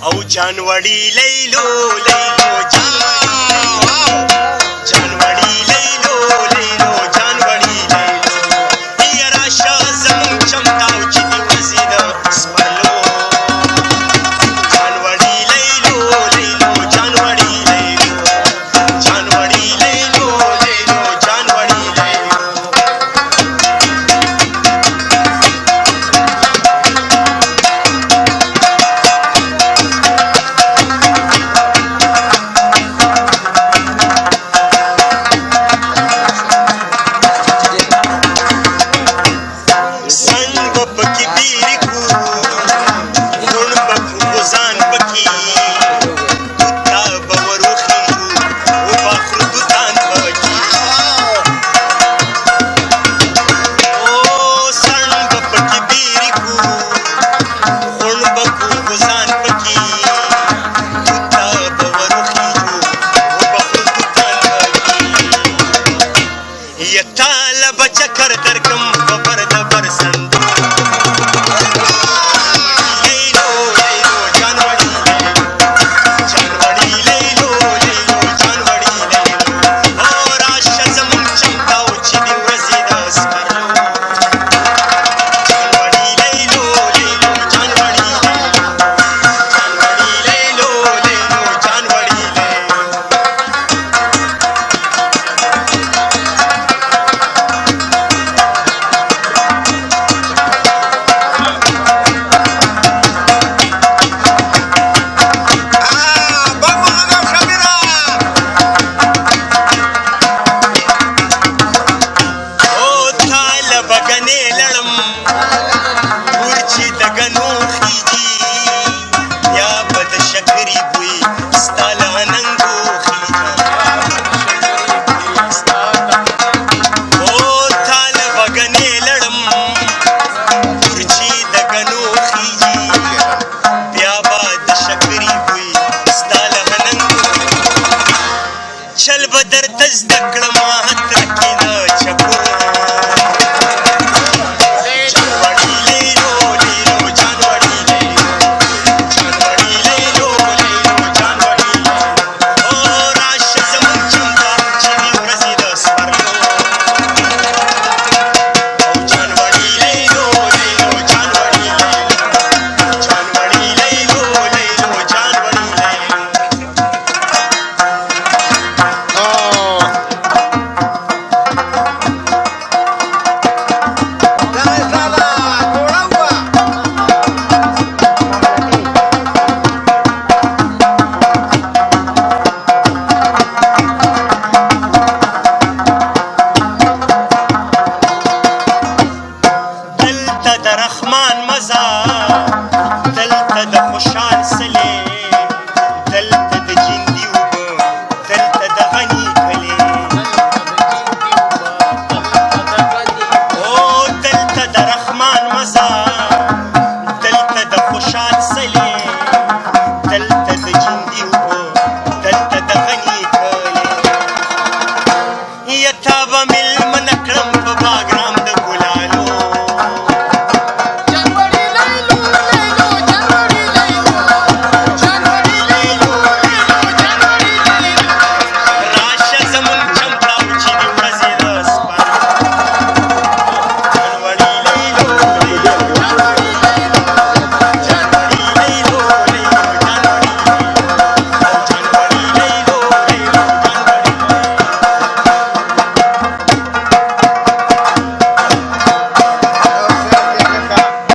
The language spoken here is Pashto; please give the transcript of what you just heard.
او جانوړي لیلو لیلو جانوړي لیلو لیلو جانوړي لیلو یا راشه زمون چمتاو چې دی وزید سپرلو جانوړي لیلو لیلو جانوړي لیلو جانوړي لیلو لیلو جانوړي لیلو چکر درکم ببر دبر سندو لیلو لیلو جانوړي لیلو لیلو جانوړي لیلو او راشه زمون چمتاو چې دی ورځې د سپرلو جانوړي لیلو لیلو جانوړي لیلو لیلو جانوړي لیلو بګنې لړم ورچې د ګنو خيږي یا به د شکرې بوی ستا له ننګو خيږي او تا له بګنې لړم ورچې د ګنو خيږي